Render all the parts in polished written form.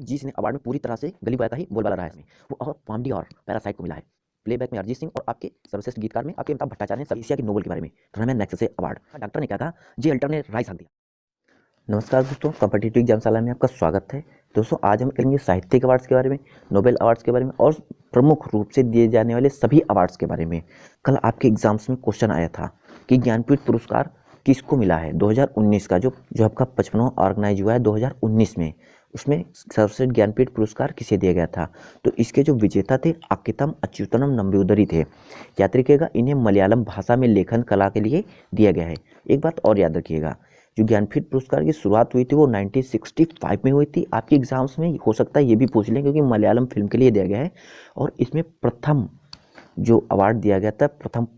जी सिने award में पूरी तरह से गली बॉय का ही बोलबाला रहा है इसमें। वो कॉमेडी और पैरासाइट को मिला है। प्लेबैक में अरिजीत सिंह और आपके सर्वश्रेष्ठ गीतकार में आपके अमिताभ भट्टाचार्य ने सब एशिया की नोबेल के बारे में रमैन मैग्सेसे अवार्ड। डॉक्टर ने क्या कहा, जे अल्टर ने राइस हक दिया। नमस्कार दोस्तों, कॉम्पिटिटिव एग्जामशाला में आपका स्वागत है। दोस्तों आज हम करेंगे साहित्यिक अवार्ड्स के बारे में, नोबेल अवार्ड्स के बारे में और प्रमुख रूप से दिए जाने वाले सभी अवार्ड्स के बारे में। कल आपके एग्जाम्स में क्वेश्चन आया था कि ज्ञानपीठ पुरस्कार किसको मिला है 2019 का, जो आपका 55वां ऑर्गेनाइज हुआ है 2019 में, उसमें सर्वश्रेष्ठ ज्ञानपीठ पुरस्कार किसे दिया गया था। तो इसके जो विजेता थे अक्कितम अच्युतनम नंबूदरी थे। याद रखिएगा, इन्हें मलयालम भाषा में लेखन कला के लिए दिया गया है। एक बात और याद रखिएगा, जो ज्ञानपीठ पुरस्कार की शुरुआत हुई थी वो 1965 में हुई थी। आपके एग्जाम्स में हो सकता है ये भी पूछ लें, क्योंकि मलयालम फिल्म के लिए दिया गया है। और इसमें प्रथम जो अवार्ड दिया गया था,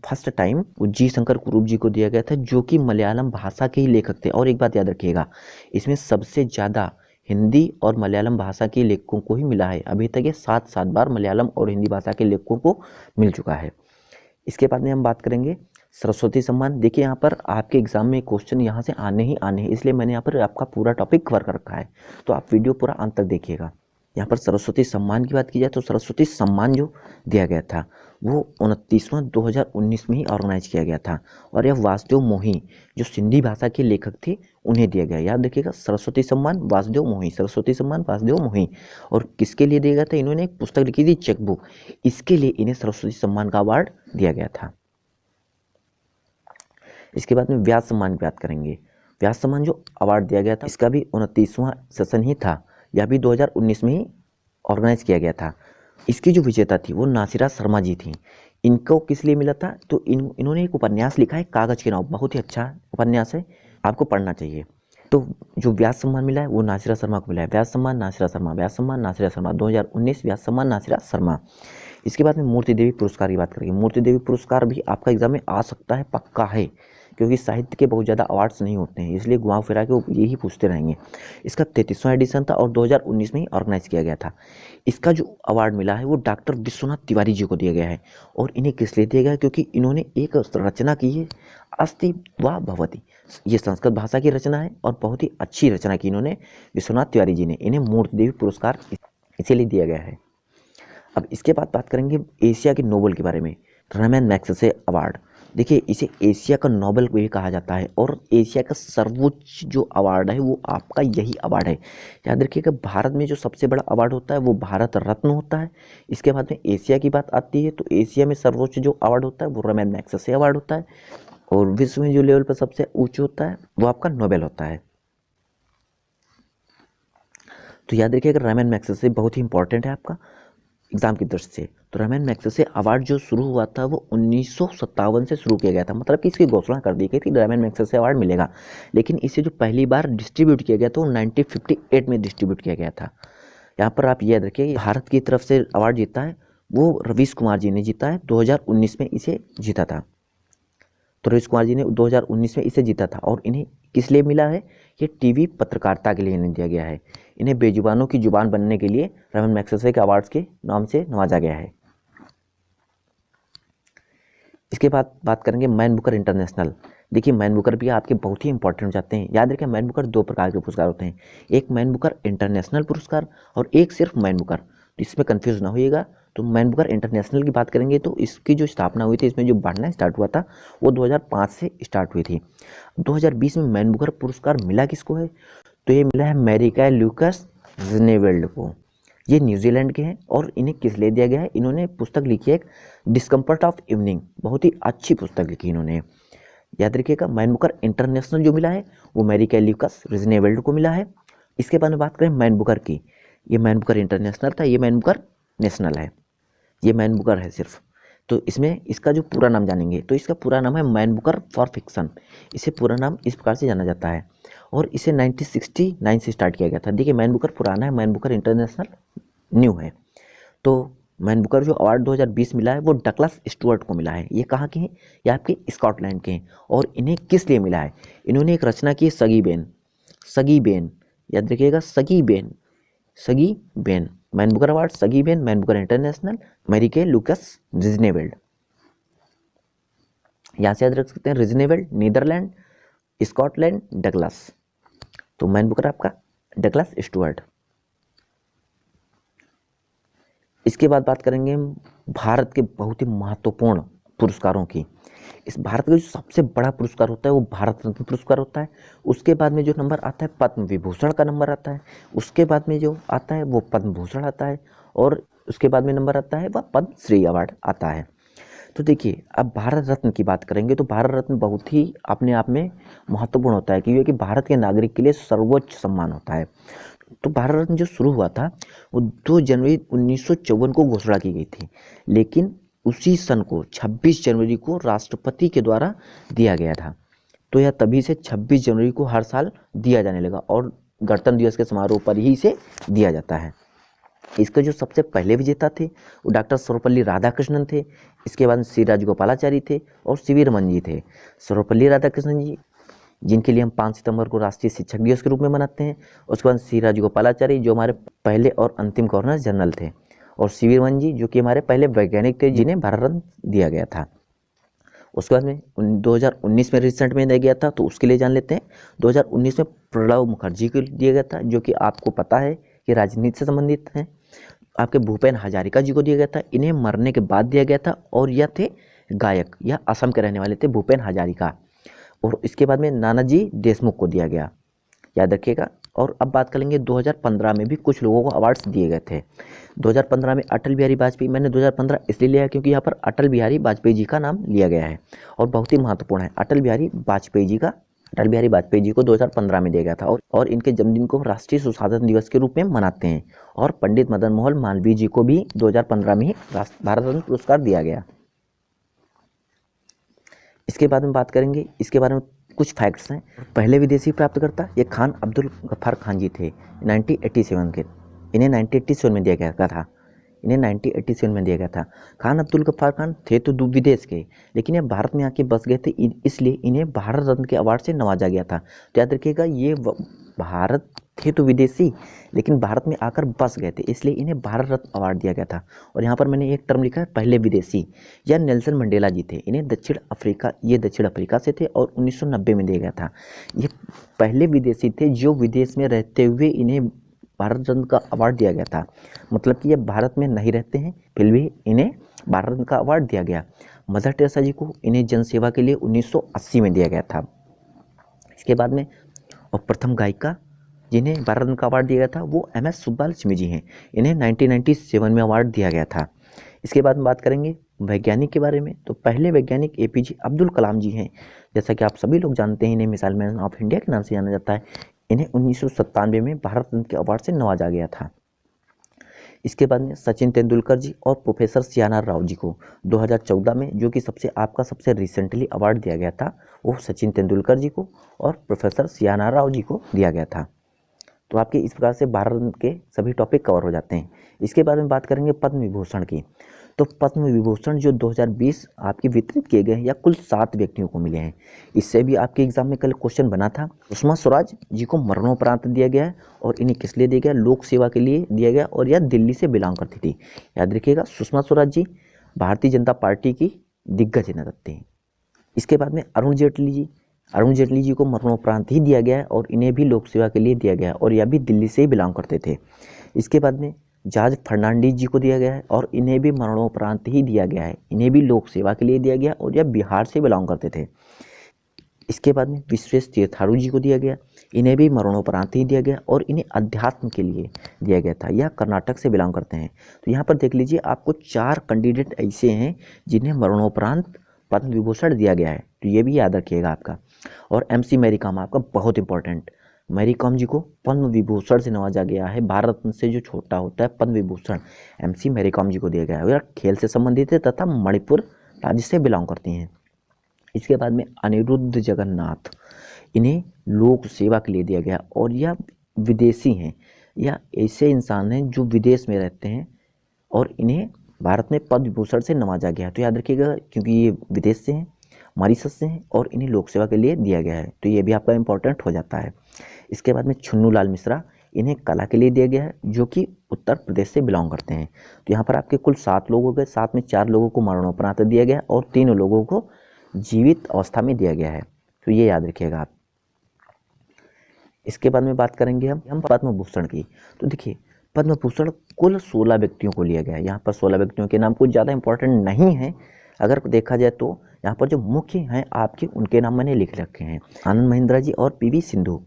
फर्स्ट टाइम, वो जी शंकर कुरूप जी को दिया गया था, जो कि मलयालम भाषा के ही लेखक थे। और एक बात याद रखिएगा, इसमें सबसे ज़्यादा हिंदी और मलयालम भाषा के लेखकों को ही मिला है। अभी तक ये 7 बार मलयालम और हिंदी भाषा के लेखकों को मिल चुका है। इसके बाद में हम बात करेंगे सरस्वती सम्मान। देखिए यहाँ पर आपके एग्जाम में क्वेश्चन यहाँ से आने ही आने हैं, इसलिए मैंने यहाँ पर आपका पूरा टॉपिक कवर कर रखा है, तो आप वीडियो पूरा अंत तक देखिएगा। यहाँ पर सरस्वती सम्मान की बात की जाए तो सरस्वती सम्मान जो दिया गया था वो 29वां 2019 में ही ऑर्गेनाइज किया गया था। और यह वासुदेव मोही जो सिंधी भाषा के लेखक थे उन्हें दिया गया। याद रखिएगा, सरस्वती सम्मान वासुदेव मोही, सरस्वती सम्मान वासुदेव मोही। और किसके लिए दिया गया था, इन्होंने एक पुस्तक लिखी थी चेकबुक, इसके लिए इन्हें सरस्वती सम्मान का अवार्ड दिया गया था। इसके बाद में व्यास सम्मान की बात करेंगे। व्यास सम्मान जो अवार्ड दिया गया था, इसका भी 29वां सेशन ही था, यह भी 2019 में ही ऑर्गेनाइज किया गया था। इसकी जो विजेता थी वो नासिरा शर्मा जी थी। इनको किस लिए मिला था, तो इन्होंने एक उपन्यास लिखा है कागज के नाव, बहुत ही अच्छा उपन्यास है, आपको पढ़ना चाहिए। तो जो व्यास सम्मान मिला है वो नासिरा शर्मा को मिला है। व्यास सम्मान नासिरा शर्मा, व्यास सम्मान नासिरा शर्मा 2019, व्यास सम्मान नासिरा शर्मा। इसके बाद में मूर्ति देवी पुरस्कार की बात करेंगे। मूर्ति देवी पुरस्कार भी आपका एग्जाम में आ सकता है, पक्का है, क्योंकि साहित्य के बहुत ज़्यादा अवार्ड्स नहीं होते हैं, इसलिए घुमा फिरा के वो यही पूछते रहेंगे। इसका 33वां एडिशन था और 2019 में ही ऑर्गेनाइज किया गया था। इसका जो अवार्ड मिला है वो डॉक्टर विश्वनाथ तिवारी जी को दिया गया है। और इन्हें किस लिए दिया गया है, क्योंकि इन्होंने एक रचना की है, अस्ति वा भवति। ये संस्कृत भाषा की रचना है और बहुत ही अच्छी रचना की इन्होंने विश्वनाथ तिवारी जी ने। इन्हें मूर्ति देवी पुरस्कार इसीलिए दिया गया है। अब इसके बाद बात करेंगे एशिया के नोबेल के बारे में, रमैन मैग्सेसे अवार्ड। देखिए, इसे एशिया का नोबेल भी कहा जाता है और एशिया का सर्वोच्च जो अवार्ड है वो आपका यही अवार्ड है। याद रखिएगा, भारत में जो सबसे बड़ा अवार्ड होता है वो भारत रत्न होता है। इसके बाद में एशिया की बात आती है तो एशिया में सर्वोच्च जो अवार्ड होता है वो रमैन मैग्सेसे अवार्ड होता है। और विश्व में जो लेवल पर सबसे ऊंचा होता है वो आपका नोबेल होता है। तो याद रखिएगा, रमैन मैग्सेसे बहुत ही इंपॉर्टेंट है आपका एग्जाम की दृष्टि से। तो रमैन मैग्सेसे अवार्ड जो शुरू हुआ था वो 1957 से शुरू किया गया था, मतलब कि इसकी घोषणा कर दी गई थी रमैन मैग्सेसे अवार्ड मिलेगा। लेकिन इसे जो पहली बार डिस्ट्रीब्यूट किया गया था वो 1958 में डिस्ट्रीब्यूट किया गया था। यहाँ पर आप याद रखिए, भारत की तरफ से अवार्ड जीता है वो रवीश कुमार जी ने जीता है, 2019 में इसे जीता था। तो रवीश कुमार जी ने 2019 में इसे जीता था। और इन्हें किस लिए मिला है, ये टीवी पत्रकारिता के लिए इन्हें दिया गया है। इन्हें बेजुबानों की जुबान बनने के लिए रमैन मैग्सेसे के अवार्ड्स के नाम से नवाजा गया है। इसके बाद बात करेंगे मैन बुकर इंटरनेशनल। देखिए, मैन बुकर भी आपके बहुत ही इंपॉर्टेंट हो जाते हैं। याद रखें, मैन बुकर 2 प्रकार के पुरस्कार होते हैं, एक मैन बुकर इंटरनेशनल पुरस्कार और एक सिर्फ मैन बुकर। तो इसमें कंफ्यूज ना होइएगा। तो मैन बुकर इंटरनेशनल की बात करेंगे तो इसकी जो स्थापना हुई थी, इसमें जो बढ़ना स्टार्ट हुआ था वो 2005 से स्टार्ट हुई थी। 2020 में मैन बुकर पुरस्कार मिला किसको है, तो ये मिला है मैरिका लूकस रिजनेवेल्ड को। ये न्यूजीलैंड के हैं और इन्हें किस लिए दिया गया है, इन्होंने पुस्तक लिखी है एक डिस्कम्फर्ट ऑफ इवनिंग, बहुत ही अच्छी पुस्तक लिखी इन्होंने। याद रखिएगा, मैन बुकर इंटरनेशनल जो मिला है वो मैरिका लूकस रिजनेवेल्ड को मिला है। इसके बाद में बात करें मैन बुकर की, ये मैन बुकर इंटरनेशनल था, ये मैन बुकर नेशनल है, ये मैन बुकर है सिर्फ। तो इसमें इसका जो पूरा नाम जानेंगे तो इसका पूरा नाम है मैन बुकर फॉर फिक्शन। इसे पूरा नाम इस प्रकार से जाना जाता है और इसे 1969 से स्टार्ट किया गया था। देखिए, मैन बुकर पुराना है, मैन बुकर इंटरनेशनल न्यू है। तो मैन बुकर जो अवार्ड 2020 मिला है वो डगलस स्टुअर्ट को मिला है। ये कहाँ के हैं, ये आपके स्कॉटलैंड के हैं। और इन्हें किस लिए मिला है, इन्होंने एक रचना की है सगी बेन, सगी बेन, याद रखिएगा, सगी बेन, सगी बेन। मैन बुकर अवार्ड सगी बेन, Man Booker International, Marieke Lucas Rijneveld. यहाँ से याद रख सकते हैं, रिजनेवेल्ड नीदरलैंड, स्कॉटलैंड, डगलस। तो मैन बुकर आपका डगलस स्टुअर्ट। इसके बाद बात करेंगे हम भारत के बहुत ही महत्वपूर्ण पुरस्कारों की। इस भारत का जो सबसे बड़ा पुरस्कार होता है वो भारत रत्न पुरस्कार होता है। उसके बाद में जो नंबर आता है पद्म विभूषण का नंबर आता है। उसके बाद में जो आता है वो पद्म भूषण आता है, और उसके बाद में नंबर आता है वह पद्मश्री अवार्ड आता है। तो देखिए, अब भारत रत्न की बात करेंगे तो भारत रत्न बहुत ही अपने आप में महत्वपूर्ण होता है, क्योंकि भारत के नागरिक के लिए सर्वोच्च सम्मान होता है। तो भारत रत्न जो शुरू हुआ था वो 2 जनवरी 1954 को घोषणा की गई थी, लेकिन उसी सन को 26 जनवरी को राष्ट्रपति के द्वारा दिया गया था। तो यह तभी से 26 जनवरी को हर साल दिया जाने लगा, और गणतंत्र दिवस के समारोह पर ही इसे दिया जाता है। इसके जो सबसे पहले विजेता थे वो डॉक्टर सर्वपल्ली राधाकृष्णन थे। इसके बाद श्री राजगोपालाचारी थे और सीवी रमन जी थे। सर्वपल्ली राधाकृष्णन जी, जिनके लिए हम 5 सितंबर को राष्ट्रीय शिक्षक दिवस के रूप में मनाते हैं। उसके बाद श्री राजगोपालाचारी, जो हमारे पहले और अंतिम गवर्नर जनरल थे, और सीवी रमन जी, जो कि हमारे पहले वैज्ञानिक थे जिन्हें भारत रत्न दिया गया था। उसके बाद में 2019 में रिसेंट में दिया गया था, तो उसके लिए जान लेते हैं। 2019 में प्रणब मुखर्जी को दिया गया था, जो कि आपको पता है कि राजनीति से संबंधित हैं। आपके भूपेन हजारिका जी को दिया गया था, इन्हें मरने के बाद दिया गया था, और यह थे गायक, यह असम के रहने वाले थे भूपेन हजारिका। और इसके बाद में नानाजी देशमुख को दिया गया, याद रखिएगा। और अब बात करेंगे 2015 में भी कुछ लोगों को अवार्ड्स दिए गए थे। 2015 में अटल बिहारी वाजपेयी, मैंने 2015 इसलिए लिया क्योंकि यहाँ पर अटल बिहारी वाजपेयी जी का नाम लिया गया है और बहुत ही महत्वपूर्ण है। अटल बिहारी वाजपेयी जी को 2015 में दिया गया था, और इनके जन्मदिन को राष्ट्रीय सुशासन दिवस के रूप में मनाते हैं। और पंडित मदन मोहन मालवीय जी को भी 2015 में ही भारत रत्न पुरस्कार दिया गया। इसके बाद में बात करेंगे, इसके बारे में कुछ फैक्ट्स हैं। पहले विदेशी प्राप्तकर्ता ये खान अब्दुल गफ्फार खान जी थे 1987 के। इन्हें 1987 में दिया गया था। खान अब्दुल गफ्फार खान थे तो विदेश के, लेकिन ये भारत में आके बस गए थे, इसलिए इन्हें भारत रत्न के अवार्ड से नवाजा गया था। तो याद रखिएगा, ये भारत थे तो विदेशी, लेकिन भारत में आकर बस गए थे, इसलिए इन्हें भारत रत्न अवार्ड दिया गया था। और यहाँ पर मैंने एक टर्म लिखा है, पहले विदेशी। या नेल्सन मंडेला जी थे, इन्हें दक्षिण अफ्रीका से थे और 1990 में दिया गया था। ये पहले विदेशी थे जो विदेश में रहते हुए इन्हें भारत रत्न का अवार्ड दिया गया था। मतलब कि ये भारत में नहीं रहते हैं, फिर भी इन्हें भारत रत्न का अवार्ड दिया गया। मदर टेरेसा जी को इन्हें जनसेवा के लिए 1980 में दिया गया था। इसके बाद में और प्रथम गायिका जिन्हें भारत रत्न का अवार्ड दिया गया था वो MS सुब्बालक्ष्मी जी हैं। इन्हें 1997 में अवार्ड दिया गया था। इसके बाद में बात करेंगे वैज्ञानिक के बारे में, तो पहले वैज्ञानिक APJ अब्दुल कलाम जी हैं। जैसा कि आप सभी लोग जानते हैं, इन्हें मिसाइल मैन ऑफ इंडिया के नाम से जाना जाता है। इन्हें 1997 में भारत रत्न के अवार्ड से नवाजा गया था। इसके बाद में सचिन तेंदुलकर जी और प्रोफेसर CNR राव जी को 2014 में, जो कि सबसे रिसेंटली अवार्ड दिया गया था, वो सचिन तेंदुलकर जी को और प्रोफेसर CNR राव जी को दिया गया था। तो आपके इस प्रकार से भारत रत्न के सभी टॉपिक कवर हो जाते हैं। इसके बारे में बात करेंगे पद्म विभूषण की। तो पद्म विभूषण जो 2020 आपके वितरित किए गए हैं, या कुल 7 व्यक्तियों को मिले हैं। इससे भी आपके एग्जाम में कल क्वेश्चन बना था। सुषमा स्वराज जी को मरणोपरांत दिया गया है, और इन्हें किस लिए दिया गया? लोक सेवा के लिए दिया गया, और यह दिल्ली से बिलोंग करती थी। याद रखिएगा, सुषमा स्वराज जी भारतीय जनता पार्टी की दिग्गज नेता थे। इसके बाद में अरुण जेटली जी को मरणोपरांत ही दिया गया है, और इन्हें भी लोक सेवा के लिए दिया गया है, और यह भी दिल्ली से ही बिलोंग करते थे। इसके बाद में जॉर्ज फर्नांडीज जी को दिया गया है, और इन्हें भी मरणोपरांत ही दिया गया है। इन्हें भी लोक सेवा के लिए दिया गया, और यह बिहार से बिलोंग करते थे। इसके बाद में विश्वेश तीर्थारू जी को दिया गया, इन्हें भी मरणोपरांत ही दिया गया, और इन्हें अध्यात्म के लिए दिया गया था। यह कर्नाटक से बिलोंग करते हैं। तो यहाँ पर देख लीजिए, आपको 4 कैंडिडेट ऐसे हैं जिन्हें मरणोपरांत पद्म विभूषण दिया गया है, तो ये भी याद रखिएगा आपका। और MC मैरी कॉम आपका बहुत इंपॉर्टेंट, मैरी कॉम जी को पद्म विभूषण से नवाजा गया है। भारत रत्न से जो छोटा होता है Padma Vibhushan, MC Mary com जी को दिया गया है। यह खेल से संबंधित है तथा मणिपुर राज्य से बिलोंग करती हैं। इसके बाद में अनिरुद्ध जगन्नाथ, इन्हें लोक सेवा के लिए दिया गया, और यह विदेशी हैं। यह ऐसे इंसान हैं जो विदेश में रहते हैं, और इन्हें भारत में पद्म विभूषण से नवाजा गया है। तो याद रखिएगा, क्योंकि ये विदेश से हैं, मॉरिशस से हैं, और इन्हें लोक सेवा के लिए दिया गया है, तो ये भी आपका इंपॉर्टेंट हो जाता है। इसके बाद में छुन्नू लाल मिश्रा, इन्हें कला के लिए दिया गया है, जो कि उत्तर प्रदेश से बिलोंग करते हैं। तो यहाँ पर आपके कुल 7 लोग हो गए। 7 में 4 लोगों को मरणोपरांत दिया गया, और 3 लोगों को जीवित अवस्था में दिया गया है। तो ये याद रखिएगा आप। इसके बाद में बात करेंगे हम पद्म भूषण की। तो देखिए, पद्म भूषण कुल 16 व्यक्तियों को लिया गया है। यहाँ पर 16 व्यक्तियों के नाम कुछ ज़्यादा इंपॉर्टेंट नहीं है, अगर देखा जाए तो यहाँ पर जो मुख्य हैं आपके उनके नाम मैंने लिख रखे हैं, आनंद महिंद्रा जी और पीवी सिंधु।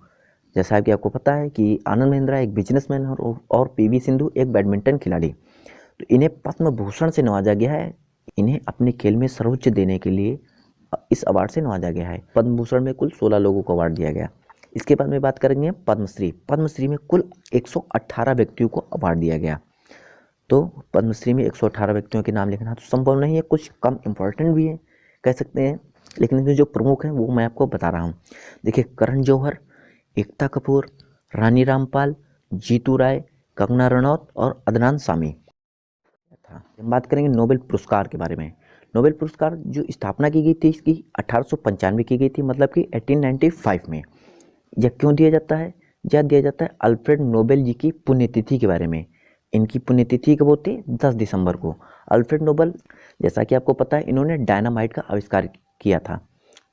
जैसा कि आपको पता है कि आनंद महिंद्रा एक बिजनेसमैन और पीवी सिंधु एक बैडमिंटन खिलाड़ी, तो इन्हें पद्म भूषण से नवाजा गया है। इन्हें अपने खेल में सर्वोच्च देने के लिए इस अवार्ड से नवाजा गया है। पद्म भूषण में कुल 16 लोगों को अवार्ड दिया गया। इसके बाद में बात करेंगे पद्मश्री। पद्मश्री में कुल 118 व्यक्तियों को अवार्ड दिया गया। तो पद्मश्री में 118 व्यक्तियों के नाम लिखना तो संभव नहीं है, कुछ कम इम्पोर्टेंट भी है कह सकते हैं, लेकिन इसमें जो प्रमुख हैं वो मैं आपको बता रहा हूँ। देखिए, करण जौहर, एकता कपूर, रानी रामपाल, जीतू राय, कंगना रनौत और अदनान सामी था। हम बात करेंगे नोबेल पुरस्कार के बारे में। नोबेल पुरस्कार जो स्थापना की गई थी इसकी 1895 की गई थी, मतलब कि 1895 में। यह क्यों दिया जाता है? यह दिया जाता है अल्फ्रेड नोबेल जी की पुण्यतिथि के बारे में। इनकी पुण्यतिथि कब होती है? 10 दिसंबर को। अल्फ्रेड नोबेल, जैसा कि आपको पता है, इन्होंने डायनामाइट का आविष्कार किया था,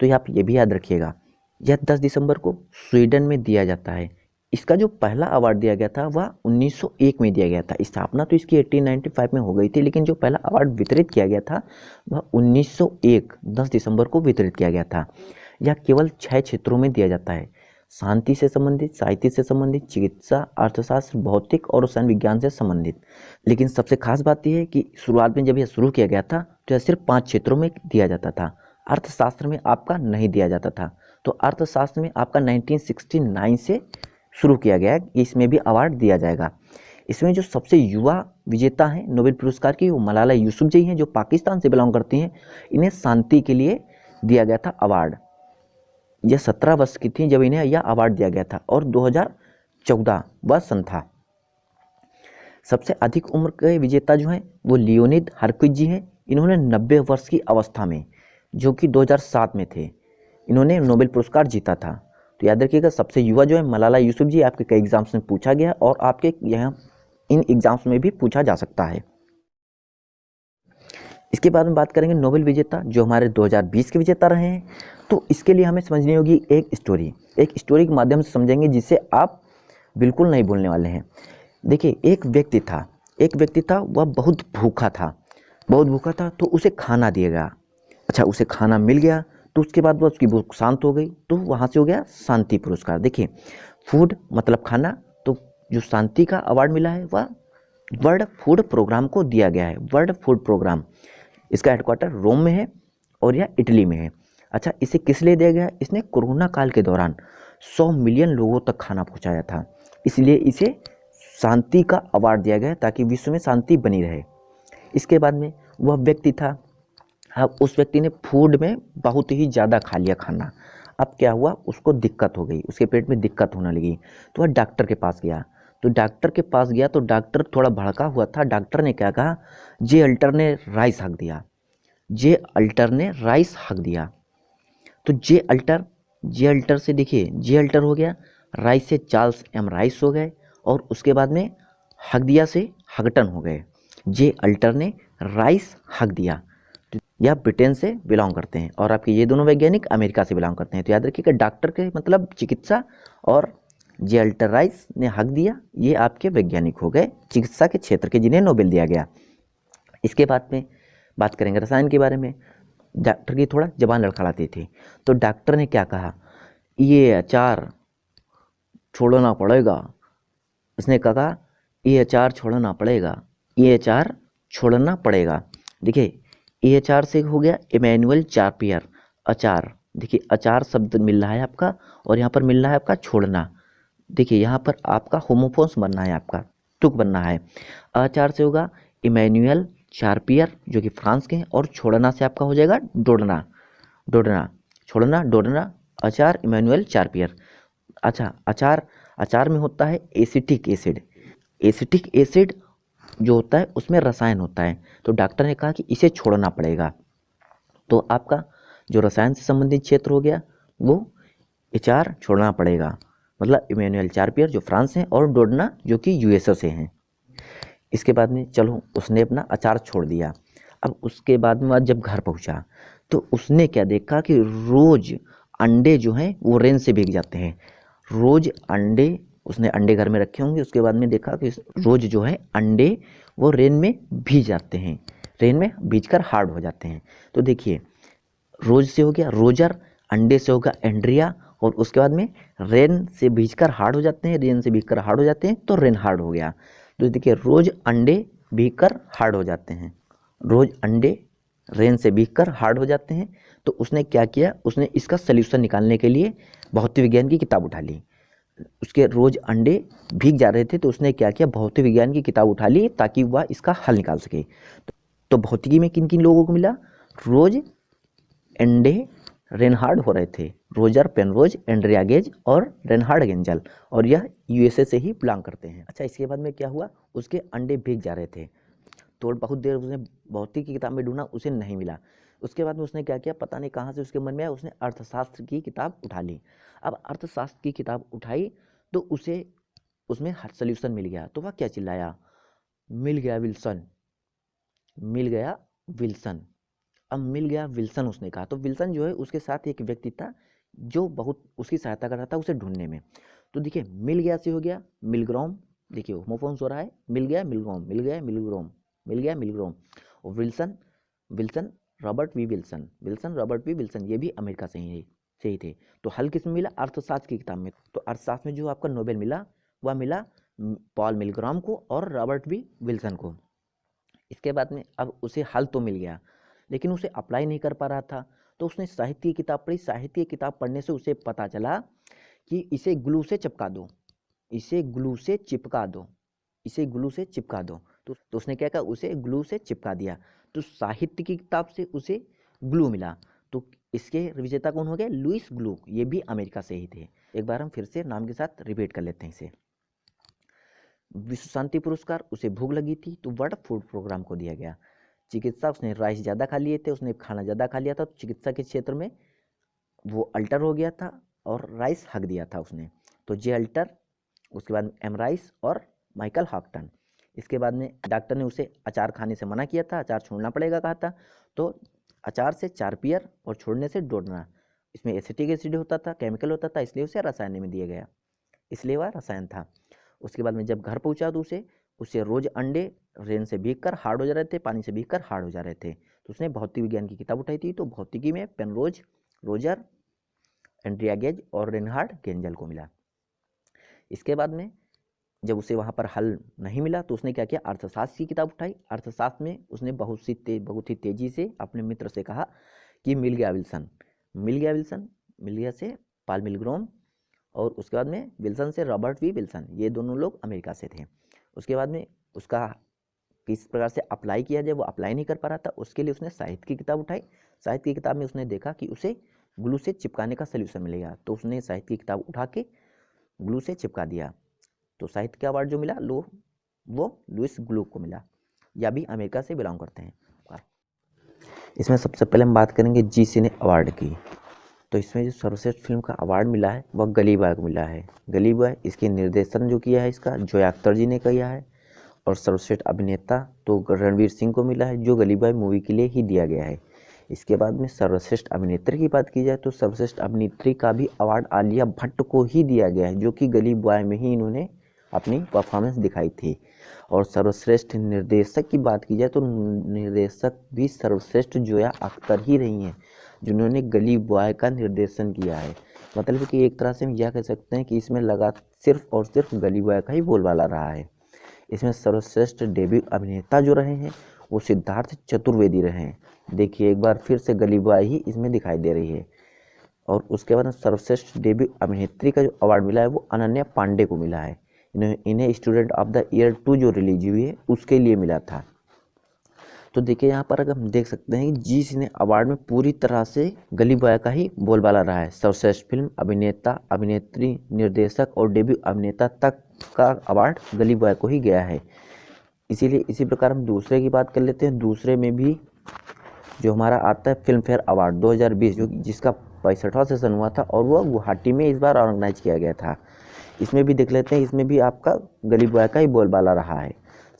तो आप ये भी याद रखिएगा। यह 10 दिसंबर को स्वीडन में दिया जाता है। इसका जो पहला अवार्ड दिया गया था वह 1901 में दिया गया था। स्थापना तो इसकी 1895 में हो गई थी, लेकिन जो पहला अवार्ड वितरित किया गया था वह 1901 10 दिसंबर को वितरित किया गया था। यह केवल 6 क्षेत्रों में दिया जाता है: शांति से संबंधित, साहित्य से संबंधित, चिकित्सा, अर्थशास्त्र, भौतिक और रसायन विज्ञान से संबंधित। लेकिन सबसे खास बात यह है कि शुरुआत में जब यह शुरू किया गया था तो यह सिर्फ 5 क्षेत्रों में दिया जाता था। अर्थशास्त्र में आपका नहीं दिया जाता था, तो अर्थशास्त्र में आपका 1969 से शुरू किया गया है, इसमें भी अवार्ड दिया जाएगा। इसमें जो सबसे युवा विजेता हैं नोबेल पुरस्कार की वो मलाला यूसुफजई हैं, जो पाकिस्तान से बिलोंग करती हैं। इन्हें शांति के लिए दिया गया था अवार्ड। यह 17 वर्ष की थी जब इन्हें यह अवार्ड दिया गया था और 2014 वह सन था। सबसे अधिक उम्र के विजेता जो हैं वो लियोनिद हरकुइज जी हैं। इन्होंने 90 वर्ष की अवस्था में, जो कि 2007 में थे, इन्होंने नोबेल पुरस्कार जीता था। तो याद रखिएगा, सबसे युवा जो है मलाला यूसुफजई। आपके कई एग्जाम्स में पूछा गया और आपके यहाँ इन एग्जाम्स में भी पूछा जा सकता है। इसके बाद में बात करेंगे नोबेल विजेता जो हमारे 2020 के विजेता रहे हैं। तो इसके लिए हमें समझनी होगी एक स्टोरी के माध्यम से समझेंगे, जिसे आप बिल्कुल नहीं भूलने वाले हैं। देखिए, एक व्यक्ति था, वह बहुत भूखा था, तो उसे खाना दिया गया। अच्छा, उसे खाना मिल गया तो उसके बाद वह उसकी भूख शांत हो गई, तो वहाँ से हो गया शांति पुरस्कार। देखिए, फूड मतलब खाना, तो जो शांति का अवार्ड मिला है वह वर्ल्ड फूड प्रोग्राम को दिया गया है। वर्ल्ड फूड प्रोग्राम, इसका हेडक्वार्टर रोम में है और यह इटली में है। अच्छा, इसे किस लिए दिया गया? इसने कोरोना काल के दौरान 100 मिलियन लोगों तक खाना पहुंचाया था, इसलिए इसे शांति का अवार्ड दिया गया ताकि विश्व में शांति बनी रहे। इसके बाद में वह व्यक्ति था, अब उस व्यक्ति ने फूड में बहुत ही ज़्यादा खा लिया खाना। अब क्या हुआ, उसको दिक्कत हो गई, उसके पेट में दिक्कत होने लगी, तो वह डॉक्टर के पास गया। तो डॉक्टर थोड़ा भड़का हुआ था। डॉक्टर ने क्या कहा, जे अल्टर ने राइस हक दिया। तो जे अल्टर से देखिए, जे अल्टर हो गया, राइस से चार्ल्स एम राइस हो गए, और उसके बाद में हकदिया से हगटन हो गए। जे अल्टर ने राइस हक दिया। यह ब्रिटेन से बिलोंग करते हैं और आपके ये दोनों वैज्ञानिक अमेरिका से बिलोंग करते हैं। तो याद रखिएगा, डॉक्टर के मतलब चिकित्सा, और जे अल्टर राइस ने हक दिया, ये आपके वैज्ञानिक हो गए चिकित्सा के क्षेत्र के, जिन्हें नोबेल दिया गया। इसके बाद में बात करेंगे रसायन के बारे में। डॉक्टर की थोड़ा जबान लड़खड़ाती थी, तो डॉक्टर ने क्या कहा, ये अचार छोड़ना पड़ेगा। उसने कहा ये अचार छोड़ना पड़ेगा। देखिए, ये अचार से हो गया इमैनुअल चार्पियर, अचार। देखिए, अचार शब्द मिल रहा है आपका, और यहाँ पर मिल रहा है आपका छोड़ना। देखिए, यहाँ पर आपका होमोफोन्स बनना है, आपका तुक बनना है। अचार से होगा इमैनुअल चार्पियर जो कि फ्रांस के हैं, और छोड़ना से आपका हो जाएगा डोडना, अचार इमैनुअल चार्पियर। अच्छा, अचार में होता है एसिटिक एसिड जो होता है उसमें रसायन होता है। तो डॉक्टर ने कहा कि इसे छोड़ना पड़ेगा। तो आपका जो रसायन से संबंधित क्षेत्र हो गया वो अचार छोड़ना पड़ेगा, मतलब इमैनुअल चार्पियर जो फ्रांस हैं और डोडना जो कि यूएसए से हैं। इसके बाद में चलो, उसने अपना अचार छोड़ दिया। अब उसके बाद में जब घर पहुंचा तो उसने क्या देखा कि रोज अंडे जो हैं वो रेन से भीग जाते हैं। रोज अंडे उसने अंडे घर में रखे होंगे। उसके बाद में देखा कि रोज जो है अंडे वो रेन में भीग जाते हैं, रेन में भीगकर हार्ड हो जाते हैं। तो देखिए रोज से हो गया रोजर, अंडे से होगा एंड्रिया, और उसके बाद में रेन से भीगकर हार्ड हो जाते हैं, रेन से भीगकर हार्ड हो जाते हैं तो रेन हार्ड हो गया। तो देखिए रोज अंडे भीगकर हार्ड हो जाते हैं, रोज अंडे रेन से भीगकर हार्ड हो जाते हैं। तो उसने क्या किया, उसने इसका सल्यूशन निकालने के लिए भौतिक विज्ञान की किताब उठा ली। उसके रोज अंडे भीग जा रहे थे तो उसने क्या किया, भौतिक विज्ञान की किताब उठा ली ताकि वह इसका हल निकाल सके। तो भौतिकी में किन किन लोगों को मिला, रोज अंडे रेनहार्ड हो रहे थे, रोजर पेनरोज, एंड्रिया गेज और रेनहार्ड गेंजल, और यह यूएसए से ही बिलोंग करते हैं। अच्छा इसके बाद में क्या हुआ, उसके अंडे भीग जा रहे थे तो बहुत देर उसने भौतिक की किताब में ढूंढा, उसे नहीं मिला। उसके बाद में उसने क्या किया, पता नहीं कहाँ से उसके मन में आया, उसने अर्थशास्त्र की किताब उठा ली। अब अर्थशास्त्र की किताब उठाई तो उसे उसमें हर सोल्यूशन मिल गया। तो वह क्या चिल्लाया, मिल गया विल्सन, मिल गया विल्सन। अब मिल गया विल्सन उसने कहा। तो विल्सन जो है उसके साथ एक व्यक्ति था जो बहुत उसकी सहायता कर रहा था उसे ढूंढने में। तो देखिए मिल गया से हो गया मिलग्राम, देखिए होमोफोन्स हो रहा है, मिल गया मिलग्राम, मिल गया मिलग्राम, मिल गया मिलग्राम। और Wilson, Wilson Robert V Wilson, Wilson Robert V Wilson, ये भी अमेरिका से ही थे। तो हल किस में मिला, अर्थशास्त्र की किताब में। तो अर्थशास्त्र में जो आपका नोबेल मिला वह मिला पॉल मिलग्राम को और रॉबर्ट वी विल्सन को। इसके बाद में अब उसे हल तो मिल गया लेकिन उसे अप्लाई नहीं कर पा रहा था। तो उसने साहित्य की किताब पढ़ी, साहित्य की किताब पढ़ने से उसे पता चला कि इसे ग्लू से चिपका दो, इसे ग्लू से चिपका दो, इसे ग्लू से चिपका दो। तो उसने क्या कहा, उसे ग्लू से चिपका दिया। तो साहित्य की किताब से उसे ग्लू मिला। तो इसके विजेता कौन हो गए, लुइस ग्लू, ये भी अमेरिका से ही थे। एक बार हम फिर से नाम के साथ रिपीट कर लेते हैं इसे। विश्व शांति पुरस्कार, उसे भूख लगी थी तो वर्ल्ड फूड प्रोग्राम को दिया गया। चिकित्सा, उसने राइस ज़्यादा खा लिए थे, उसने खाना ज़्यादा खा लिया था तो चिकित्सा के क्षेत्र में वो अल्टर हो गया था और राइस हक दिया था उसने। तो जे अल्टर, उसके बाद एम राइस और माइकल हॉकटन। इसके बाद में डॉक्टर ने उसे अचार खाने से मना किया था, अचार छोड़ना पड़ेगा कहा था। तो अचार से 4 पियर और छोड़ने से डोडना, इसमें एसिटिक एसिड होता था, केमिकल होता था, इसलिए उसे रसायन में दिया गया, इसलिए वह रसायन था। उसके बाद में जब घर पहुंचा तो उसे रोज अंडे रेन से भीगकर हार्ड हो जा रहे थे, पानी से भीगकर हार्ड हो जा रहे थे। तो उसने भौतिक विज्ञान की किताब उठाई थी। तो भौतिकी में पेनरोज, रोजर, एंड्रिया गेज और रेनहार्ड गेंजल को मिला। इसके बाद में जब उसे वहाँ पर हल नहीं मिला तो उसने क्या किया, अर्थशास्त्र की किताब उठाई। अर्थशास्त्र में उसने बहुत ही तेजी से अपने मित्र से कहा कि मिल गया विल्सन, मिल गया विल्सन, मिल गया से पॉल मिलग्राम और उसके बाद में विल्सन से रॉबर्ट वी विल्सन, ये दोनों लोग अमेरिका से थे। उसके बाद में उसका किस प्रकार से अप्लाई किया जाए वो अप्लाई नहीं कर पा रहा था, उसके लिए उसने साहित्य की किताब उठाई। साहित्य की किताब में उसने देखा कि उसे ग्लू से चिपकाने का सल्यूशन मिलेगा। तो उसने साहित्य की किताब उठा के ग्लू से चिपका दिया। तो साहित्य का अवार्ड जो मिला वो लुइस ग्लू को मिला, या भी अमेरिका से बिलोंग करते हैं। इसमें सबसे पहले हम बात करेंगे जी सिने अवार्ड की। तो इसमें जो सर्वश्रेष्ठ फिल्म का अवार्ड मिला है वह गली बॉय को मिला है। गली बॉय, इसके निर्देशन जो किया है इसका जोया अख्तर जी ने किया है। और सर्वश्रेष्ठ अभिनेता तो रणवीर सिंह को मिला है, जो गली बॉय मूवी के लिए ही दिया गया है। इसके बाद में सर्वश्रेष्ठ अभिनेत्री की बात की जाए तो सर्वश्रेष्ठ अभिनेत्री का भी अवार्ड आलिया भट्ट को ही दिया गया है, जो कि गली बॉय में ही इन्होंने अपनी परफॉर्मेंस दिखाई थी। और सर्वश्रेष्ठ निर्देशक की बात की जाए तो निर्देशक भी सर्वश्रेष्ठ जोया अख्तर ही रही हैं, जिन्होंने गली बॉय का निर्देशन किया है। मतलब कि एक तरह से हम यह कह सकते हैं कि इसमें लगा सिर्फ और सिर्फ गली बॉय का ही बोलबाला रहा है। इसमें सर्वश्रेष्ठ डेब्यू अभिनेता जो रहे हैं वो सिद्धार्थ चतुर्वेदी रहे हैं। देखिए एक बार फिर से गली बॉय ही इसमें दिखाई दे रही है। और उसके बाद सर्वश्रेष्ठ डेब्यू अभिनेत्री का जो अवार्ड मिला है वो अनन्या पांडे को मिला है। इन्हें स्टूडेंट ऑफ द ईयर 2 जो रिलीज हुई है उसके लिए मिला था। तो देखिए यहाँ पर अगर हम देख सकते हैं कि जी सिने अवार्ड में पूरी तरह से गली बॉय का ही बोलबाला रहा है। सर्वश्रेष्ठ फिल्म, अभिनेता, अभिनेत्री, निर्देशक और डेब्यू अभिनेता तक का अवार्ड गली बॉय को ही गया है। इसीलिए इसी प्रकार हम दूसरे की बात कर लेते हैं। दूसरे में भी जो हमारा आता है फिल्म फेयर अवार्ड 2020, जो जिसका 65वां सेशन हुआ था और वो गुवाहाटी में इस बार ऑर्गेनाइज किया गया था। इसमें भी देख लेते हैं, इसमें भी आपका गली बॉय का ही बोलबाला रहा है।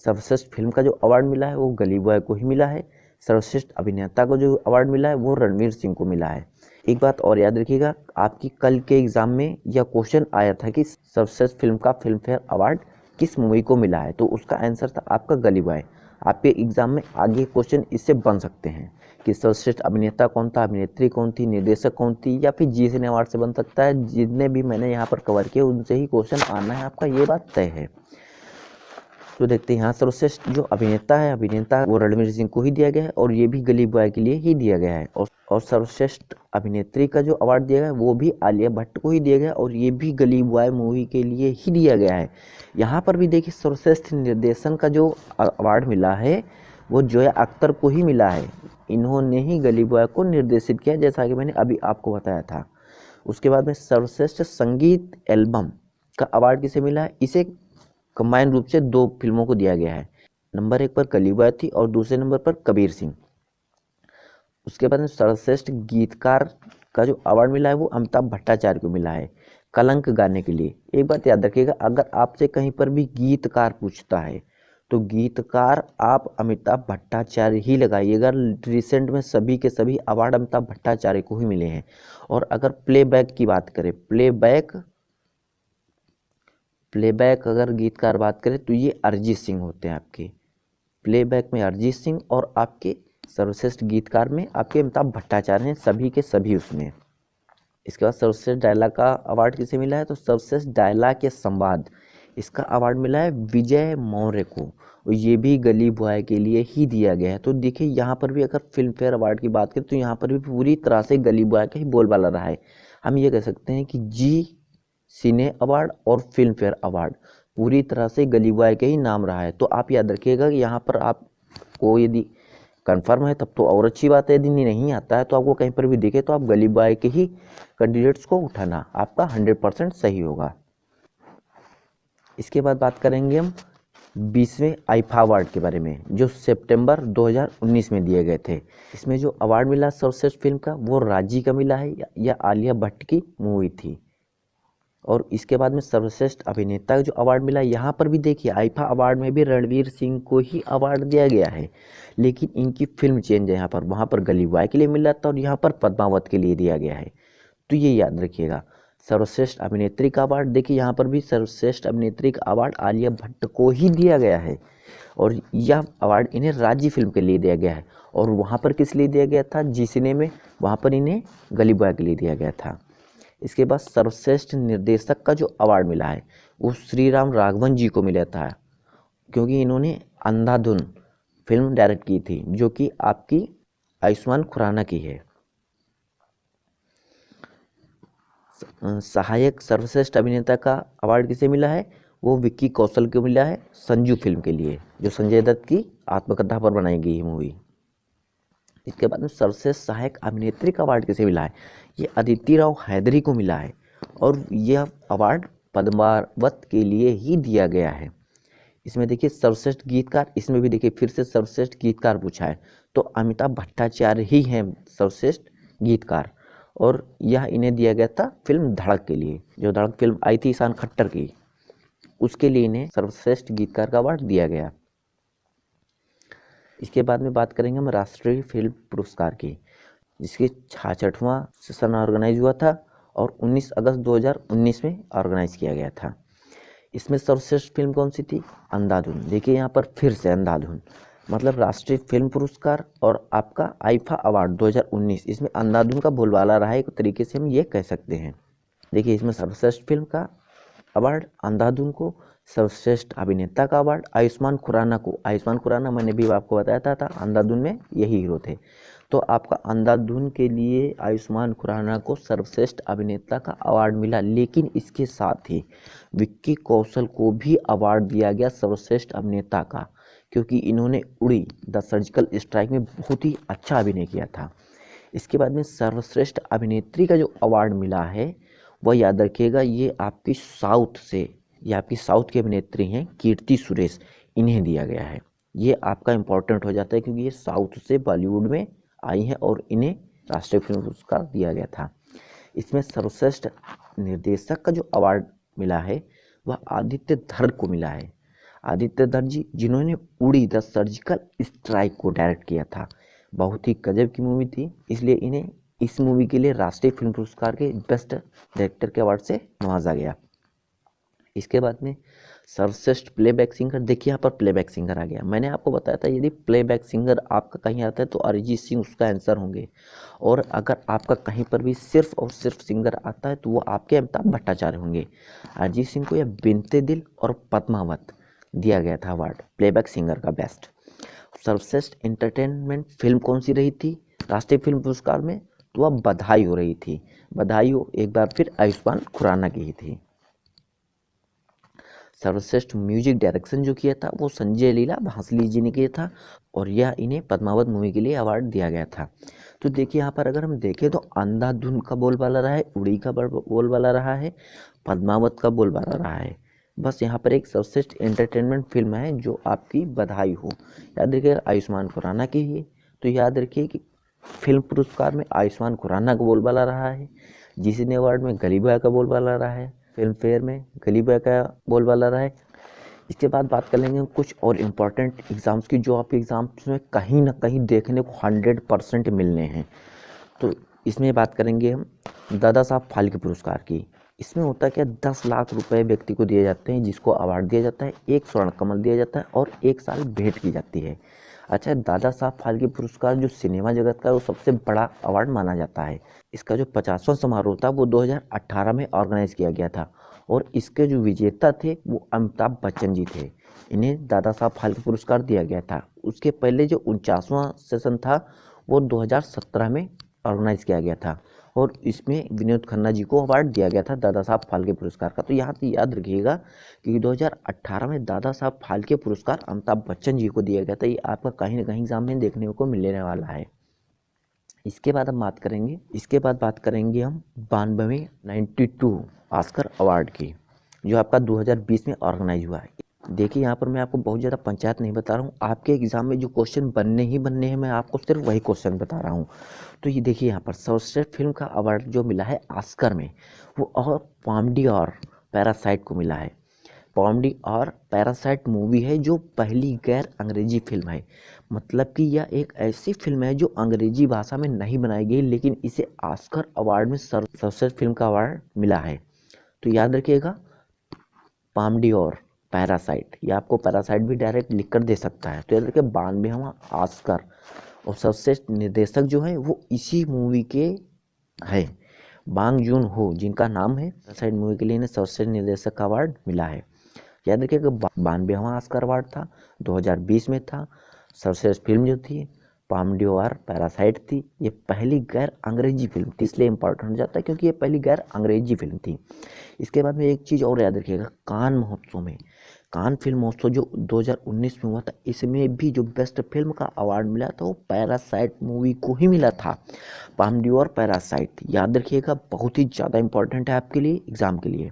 सर्वश्रेष्ठ फिल्म का जो अवार्ड मिला है वो गली बॉय को ही मिला है। सर्वश्रेष्ठ अभिनेता को जो अवार्ड मिला है वो रणवीर सिंह को मिला है। एक बात और याद रखिएगा, आपकी कल के एग्जाम में यह क्वेश्चन आया था कि सर्वश्रेष्ठ फिल्म का फिल्म फेयर अवार्ड किस मूवी को मिला है, तो उसका आंसर था आपका गली बॉय। आपके एग्जाम में आगे क्वेश्चन इससे बन सकते हैं कि सर्वश्रेष्ठ अभिनेता कौन था, अभिनेत्री कौन थी, निर्देशक कौन थी, या फिर जी सिने अवार्ड से बन सकता है। जितने भी मैंने यहाँ पर कवर किए उनसे ही क्वेश्चन आना है आपका, ये बात तय है। तो देखते हैं यहाँ सर्वश्रेष्ठ जो अभिनेता वो रणवीर सिंह को ही दिया गया है और ये भी गली बॉय के लिए ही दिया गया है। और सर्वश्रेष्ठ अभिनेत्री का जो अवार्ड दिया गया है वो भी आलिया भट्ट को ही दिया गया है और ये भी गली बॉय मूवी के लिए ही दिया गया है। यहाँ पर भी देखिए सर्वश्रेष्ठ निर्देशन का जो अवार्ड मिला है वो जोया अख्तर को ही मिला है। इन्होंने ही गली बॉय को निर्देशित किया, जैसा कि मैंने अभी आपको बताया था। उसके बाद में सर्वश्रेष्ठ संगीत एल्बम का अवार्ड किसे मिला है, इसे कंबाइन रूप से 2 फिल्मों को दिया गया है। नंबर 1 पर गली बॉय थी और दूसरे नंबर पर कबीर सिंह। उसके बाद में सर्वश्रेष्ठ गीतकार का जो अवार्ड मिला है वो अमिताभ भट्टाचार्य को मिला है कलंक गाने के लिए। एक बात याद रखिएगा, अगर आपसे कहीं पर भी गीतकार पूछता है तो गीतकार आप अमिताभ भट्टाचार्य ही लगाइएगा। रिसेंट में सभी के सभी अवार्ड अमिताभ भट्टाचार्य को ही मिले हैं। और अगर प्लेबैक की बात करें, प्लेबैक अगर गीतकार बात करें तो ये अरिजीत सिंह होते हैं आपके। प्लेबैक में अरिजीत सिंह और आपके सर्वश्रेष्ठ गीतकार में आपके अमिताभ भट्टाचार्य हैं, सभी के सभी उसमें। इसके बाद सर्वश्रेष्ठ डायलॉग का अवार्ड किसे मिला है, तो सर्वश्रेष्ठ डायलॉग के संवाद, इसका अवार्ड मिला है विजय मौर्य को और ये भी गली बॉय के लिए ही दिया गया है। तो देखिए यहाँ पर भी अगर फिल्म फेयर अवार्ड की बात करें तो यहाँ पर भी पूरी तरह से गली बॉय का ही बोलबाला रहा है। हम ये कह सकते हैं कि जी सिने अवार्ड और फिल्म फेयर अवार्ड पूरी तरह से गली बॉय के ही नाम रहा है। तो आप याद रखिएगा कि यहाँ पर आपको यदि कंफर्म है तब तो और अच्छी बात है, यदि नहीं आता है तो आपको कहीं पर भी दिखे तो आप गली बॉय के ही कैंडिडेट्स को उठाना, आपका 100% सही होगा। इसके बाद बात करेंगे हम 20वें आईफा अवार्ड के बारे में जो सितंबर 2019 में दिए गए थे। इसमें जो अवार्ड मिला सर्वश्रेष्ठ फिल्म का वो राजी का मिला है या आलिया भट्ट की मूवी थी। और इसके बाद में सर्वश्रेष्ठ अभिनेता का जो अवार्ड मिला, यहाँ पर भी देखिए आईफा अवार्ड में भी रणवीर सिंह को ही अवार्ड दिया गया है, लेकिन इनकी फिल्म चेंज है। यहाँ पर वहाँ पर गली बॉय के लिए मिला था और यहाँ पर पद्मावत के लिए दिया गया है, तो ये याद रखिएगा। सर्वश्रेष्ठ अभिनेत्री का अवार्ड देखिए यहाँ पर भी सर्वश्रेष्ठ अभिनेत्री का अवार्ड आलिया भट्ट को ही दिया गया है और यह अवार्ड इन्हें राज्य फिल्म के लिए दिया गया है। और वहाँ पर किस लिए दिया गया था, जी सिने में, वहाँ पर इन्हें गली बॉय के लिए दिया गया था। इसके बाद सर्वश्रेष्ठ निर्देशक का जो अवार्ड मिला है वो श्री राम राघवन जी को मिला था, क्योंकि इन्होंने अंधाधुन फिल्म डायरेक्ट की थी जो कि आपकी आयुष्मान खुराना की है। सहायक सर्वश्रेष्ठ अभिनेता का अवार्ड किसे मिला है, वो विक्की कौशल को मिला है संजू फिल्म के लिए, जो संजय दत्त की आत्मकथा पर बनाई गई मूवी। इसके बाद में सर्वश्रेष्ठ सहायक अभिनेत्री का अवार्ड किसे मिला है, ये अदिति राव हैदरी को मिला है और यह अवार्ड पद्मावत के लिए ही दिया गया है। इसमें देखिए सर्वश्रेष्ठ गीतकार, इसमें भी देखिए फिर से सर्वश्रेष्ठ गीतकार पूछा है तो अमिताभ भट्टाचार्य ही हैं सर्वश्रेष्ठ गीतकार और यह इन्हें दिया गया था फिल्म धड़क के लिए। जो धड़क फिल्म आई थी ईशान खट्टर की, उसके लिए इन्हें सर्वश्रेष्ठ गीतकार का अवार्ड दिया गया। इसके बाद में बात करेंगे हम राष्ट्रीय फिल्म पुरस्कार की, जिसके 66वां सेशन ऑर्गेनाइज हुआ था और 19 अगस्त 2019 में ऑर्गेनाइज किया गया था। इसमें सर्वश्रेष्ठ फिल्म कौन सी थी, अंधाधुन। देखिए यहाँ पर फिर से अंधाधुन, मतलब राष्ट्रीय फिल्म पुरस्कार और आपका आईफा अवार्ड 2019, इसमें अंधाधुन का बोलबाला रहा है, एक तरीके से हम ये कह सकते हैं। देखिए इसमें सर्वश्रेष्ठ फिल्म का अवार्ड अंधाधुन को, सर्वश्रेष्ठ अभिनेता का अवार्ड आयुष्मान खुराना को। आयुष्मान खुराना मैंने भी आपको बताया था अंधाधुन में यही हीरो थे, तो आपका अंधाधुन के लिए आयुष्मान खुराना को सर्वश्रेष्ठ अभिनेता का अवार्ड मिला। लेकिन इसके साथ ही विक्की कौशल को भी अवार्ड दिया गया सर्वश्रेष्ठ अभिनेता का, क्योंकि इन्होंने उड़ी द सर्जिकल स्ट्राइक में बहुत ही अच्छा अभिनय किया था। इसके बाद में सर्वश्रेष्ठ अभिनेत्री का जो अवार्ड मिला है वह याद रखिएगा, ये आपकी साउथ से, ये आपकी साउथ की अभिनेत्री हैं कीर्ति सुरेश, इन्हें दिया गया है। ये आपका इम्पोर्टेंट हो जाता है क्योंकि ये साउथ से बॉलीवुड में आई हैं और इन्हें राष्ट्रीय फिल्म पुरस्कार दिया गया था। इसमें सर्वश्रेष्ठ निर्देशक का जो अवार्ड मिला है वह आदित्य धर को मिला है। आदित्य धर जी, जिन्होंने उड़ी द सर्जिकल स्ट्राइक को डायरेक्ट किया था। बहुत ही गजब की मूवी थी, इसलिए इन्हें इस मूवी के लिए राष्ट्रीय फिल्म पुरस्कार के बेस्ट डायरेक्टर के अवार्ड से नवाजा गया। इसके बाद में सर्वश्रेष्ठ प्लेबैक सिंगर, देखिए यहाँ पर प्लेबैक सिंगर आ गया। मैंने आपको बताया था यदि प्लेबैक सिंगर आपका कहीं आता है तो अरिजीत सिंह उसका आंसर होंगे, और अगर आपका कहीं पर भी सिर्फ और सिर्फ सिंगर आता है तो वो आपके अमिताभ भट्टाचार्य होंगे। अरिजीत सिंह को यह बिनते दिल और पद्मावत दिया गया था अवार्ड प्लेबैक सिंगर का बेस्ट। सर्वश्रेष्ठ एंटरटेनमेंट फिल्म कौन सी रही थी राष्ट्रीय फिल्म पुरस्कार में, तो वह बधाई हो रही थी। बधाई हो एक बार फिर आयुष्मान खुराना की ही थी। सर्वश्रेष्ठ म्यूजिक डायरेक्शन जो किया था वो संजय लीला भांसली जी ने किया था, और यह इन्हें पद्मावत मूवी के लिए अवार्ड दिया गया था। तो देखिए यहाँ पर अगर हम देखें तो अंधाधुन का बोलबाला रहा है, उड़ी का बोलबाला रहा है, पद्मावत का बोलबाला रहा है। बस यहाँ पर एक सर्वश्रेष्ठ एंटरटेनमेंट फिल्म है जो आपकी बधाई हो, याद रखिएगा आयुष्मान खुराना की ही। तो याद रखिए कि फिल्म पुरस्कार में आयुष्मान खुराना का बोलबाला रहा है, जी सिने अवार्ड में गली बॉय का बोलबाला रहा है, फिल्म फेयर में गली बॉय का बोलबाला रहा है। इसके बाद बात कर लेंगे कुछ और इम्पोर्टेंट एग्ज़ाम्स की, जो आपके एग्ज़ाम्स में कहीं ना कहीं देखने को 100% मिलने हैं। तो इसमें बात करेंगे हम दादा साहब फाल्के पुरस्कार की। इसमें होता है क्या, 10 लाख रुपए व्यक्ति को दिए जाते हैं, जिसको अवार्ड दिया जाता है, एक स्वर्ण कमल दिया जाता है और 1 साल भेंट की जाती है। अच्छा, दादा साहब फाल्के पुरस्कार जो सिनेमा जगत का वो सबसे बड़ा अवार्ड माना जाता है। इसका जो 50वां समारोह था वो 2018 में ऑर्गेनाइज किया गया था, और इसके जो विजेता थे वो अमिताभ बच्चन जी थे। इन्हें दादा साहब फाल्के पुरस्कार दिया गया था। उसके पहले जो 49वां सेशन था वो 2017 में ऑर्गेनाइज किया गया था, और इसमें विनोद खन्ना जी को अवार्ड दिया गया था दादा साहब फाल्के पुरस्कार का। तो यहाँ से याद रखिएगा कि 2018 में दादा साहब फाल्के पुरस्कार अमिताभ बच्चन जी को दिया गया था। ये आपका कहीं ना कहीं एग्जाम में देखने को मिलने वाला है। इसके बाद हम बात करेंगे हम 92वें 92 ऑस्कर अवार्ड की, जो आपका 2020 में ऑर्गेनाइज हुआ है। देखिए यहाँ पर मैं आपको बहुत ज़्यादा पंचायत नहीं बता रहा हूँ, आपके एग्जाम में जो क्वेश्चन बनने ही बनने हैं मैं आपको सिर्फ वही क्वेश्चन बता रहा हूँ। तो ये देखिए यहाँ पर सर्वश्रेष्ठ फिल्म का अवार्ड जो मिला है ऑस्कर में, वो और पॉम्डी और पैरासाइट को मिला है। पॉम्डी और पैरासाइट मूवी है जो पहली गैर अंग्रेजी फिल्म है, मतलब कि यह एक ऐसी फिल्म है जो अंग्रेजी भाषा में नहीं बनाई गई, लेकिन इसे ऑस्कर अवार्ड में सर्वश्रेष्ठ फिल्म का अवार्ड मिला है। तो याद रखिएगा पॉम्डी और पैरासाइट, ये आपको पैरासाइट भी डायरेक्ट लिख कर दे सकता है। तो याद रखिए 92वां ऑस्कर, और सर्वश्रेष्ठ निर्देशक जो है वो इसी मूवी के हैं, बांग जून हो, जिनका नाम है। पैरासाइट मूवी के लिए इन्हें सर्वश्रेष्ठ निर्देशक का अवार्ड मिला है। याद रखिएगा 92वां ऑस्कर अवार्ड था, 2020 में था। सर्वश्रेष्ठ फिल्म जो थी पॉम्डी और पैरासाइट थी। ये पहली गैर अंग्रेजी फिल्म थी, इसलिए इम्पोर्टेंट हो जाता है क्योंकि ये पहली गैर अंग्रेजी फिल्म थी। इसके बाद में एक चीज़ और याद रखिएगा, कान फिल्म महोत्सव जो 2019 में हुआ था, इसमें भी जो बेस्ट फिल्म का अवार्ड मिला था वो पैरासाइट मूवी को ही मिला था। पॉम्डी और पैरासाइट याद रखिएगा, बहुत ही ज़्यादा इंपॉर्टेंट है आपके लिए एग्जाम के लिए।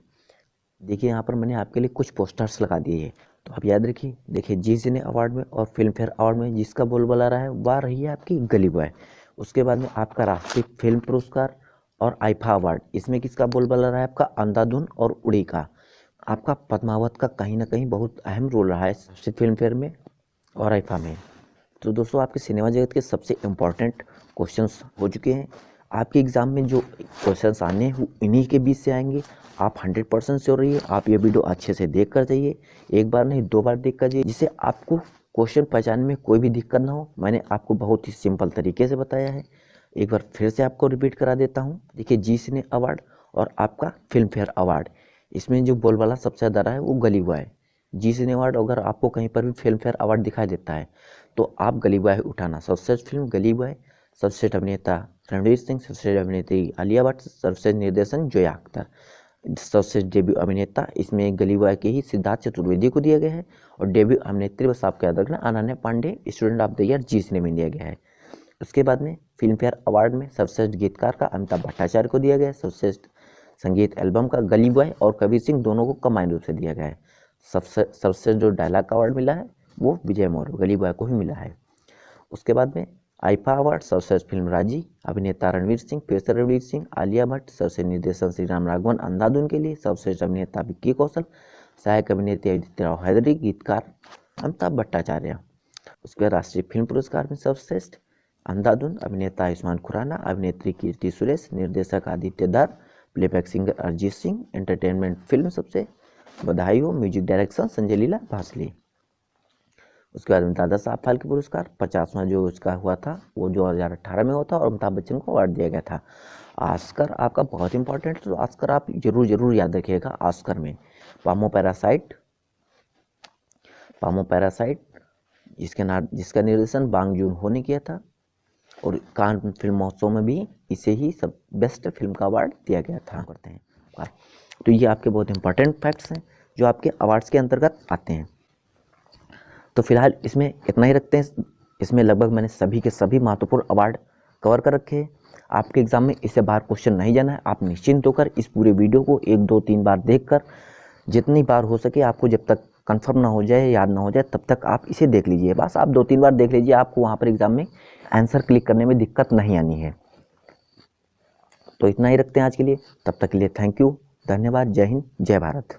देखिए यहाँ पर मैंने आपके लिए कुछ पोस्टर्स लगा दिए हैं, तो आप याद रखिए। देखिए जी सिने अवार्ड में और फिल्म फेयर अवार्ड में जिसका बोलबाला रहा है वह रही है आपकी गली बॉय। उसके बाद में आपका राष्ट्रीय फिल्म पुरस्कार और आईफा अवार्ड, इसमें किसका बोलबाला रहा है, आपका अंधाधुन और उड़ी का। आपका पद्मावत का कहीं ना कहीं बहुत अहम रोल रहा है राष्ट्रीय फिल्म फेयर में और आईफा में। तो दोस्तों आपके सिनेमा जगत के सबसे इम्पोर्टेंट क्वेश्चंस हो चुके हैं। आपके एग्ज़ाम में जो क्वेश्चंस आने हैं वो इन्हीं के बीच से आएंगे। आप 100% श्योर रहिए, आप ये वीडियो अच्छे से देख कर जाइए, एक बार नहीं 2 बार देख कर जाइए, जिससे आपको क्वेश्चन पहचानने में कोई भी दिक्कत ना हो। मैंने आपको बहुत ही सिंपल तरीके से बताया है, एक बार फिर से आपको रिपीट करा देता हूँ। देखिए जी सिने अवार्ड और आपका फिल्म फेयर अवार्ड, इसमें जो बोलबाला सबसे ज़्यादा रहा है वो गली बॉय है। जी सिने अवार्ड अगर आपको कहीं पर भी फिल्म फेयर अवार्ड दिखाई देता है तो आप गली बॉय उठाना। सर्वश्रेष्ठ फिल्म गली बॉय, सर्वश्रेष्ठ अभिनेता रणवीर सिंह, सर्वश्रेष्ठ अभिनेत्री आलिया भट्ट, सर्वश्रेष्ठ निर्देशन जोया अख्तर, सर्वश्रेष्ठ डेब्यू अभिनेता इसमें गली बॉय के ही सिद्धार्थ चतुर्वेदी को दिया गया है, और डेब्यू अभिनेत्री बस आपको याद रखना Ananya Pandey student of the year Zee Cine में दिया गया है। उसके बाद में फिल्म फेयर अवार्ड में सर्वश्रेष्ठ गीतकार का अमिताभ भट्टाचार्य को दिया गया है, सर्वश्रेष्ठ संगीत एल्बम का गली बॉय और कबीर सिंह दोनों को कंबाइंड रूप से दिया गया है। सर्वश्रेष्ठ जो डायलॉग का अवार्ड मिला है वो विजय मौर्य गली बॉय को ही मिला है। उसके बाद में आईफा अवार्ड, सर्वश्रेष्ठ फिल्म राजी, अभिनेता रणवीर सिंह, फिर से रणवीर सिंह, आलिया भट्ट, सर्वश्रेष्ठ निर्देशन श्री राम राघवन अंधाधुन के लिए, सर्वश्रेष्ठ अभिनेता विक्की कौशल, सहायक अभिनेत्री अदिति राव हैदरी, गीतकार अमिताभ भट्टाचार्य। उसके बाद राष्ट्रीय फिल्म पुरस्कार में सर्वश्रेष्ठ अंधाधुन, अभिनेता आयुष्मान खुराना, अभिनेत्री कीर्ति सुरेश, निर्देशक आदित्य धर, playback singer Arijit Singh, entertainment film सबसे बधाई हो, म्यूजिक डायरेक्शन संजय लीला भांसली। उसके बाद में दादा साहब फाल्के पुरस्कार 50वां जो उसका हुआ था वो 2018 में हुआ था और अमिताभ बच्चन को अवार्ड दिया गया था। ऑस्कर आपका बहुत इंपॉर्टेंट है, तो ऑस्कर आप जरूर याद रखिएगा। ऑस्कर में पामो पैरासाइट जिसका निर्देशन बांग जून हो ने किया था और कान फिल्म महोत्सव में भी इसे ही सब बेस्ट फिल्म का अवार्ड दिया गया था करते हैं। तो ये आपके बहुत इंपॉर्टेंट फैक्ट्स हैं जो आपके अवार्ड्स के अंतर्गत आते हैं। तो फिलहाल इसमें इतना ही रखते हैं। इसमें लगभग मैंने सभी के सभी महत्वपूर्ण अवार्ड कवर कर रखे हैं। आपके एग्जाम में इससे बाहर क्वेश्चन नहीं जाना है। आप निश्चिंत होकर इस पूरे वीडियो को 1, 2, 3 बार देखकर जितनी बार हो सके आपको जब तक कंफर्म ना हो जाए, याद ना हो जाए, तब तक आप इसे देख लीजिए। बस आप 2-3 बार देख लीजिए, आपको वहाँ पर एग्जाम में आंसर क्लिक करने में दिक्कत नहीं आनी है। तो इतना ही रखते हैं आज के लिए। तब तक के लिए थैंक यू, धन्यवाद, जय हिंद, जय भारत।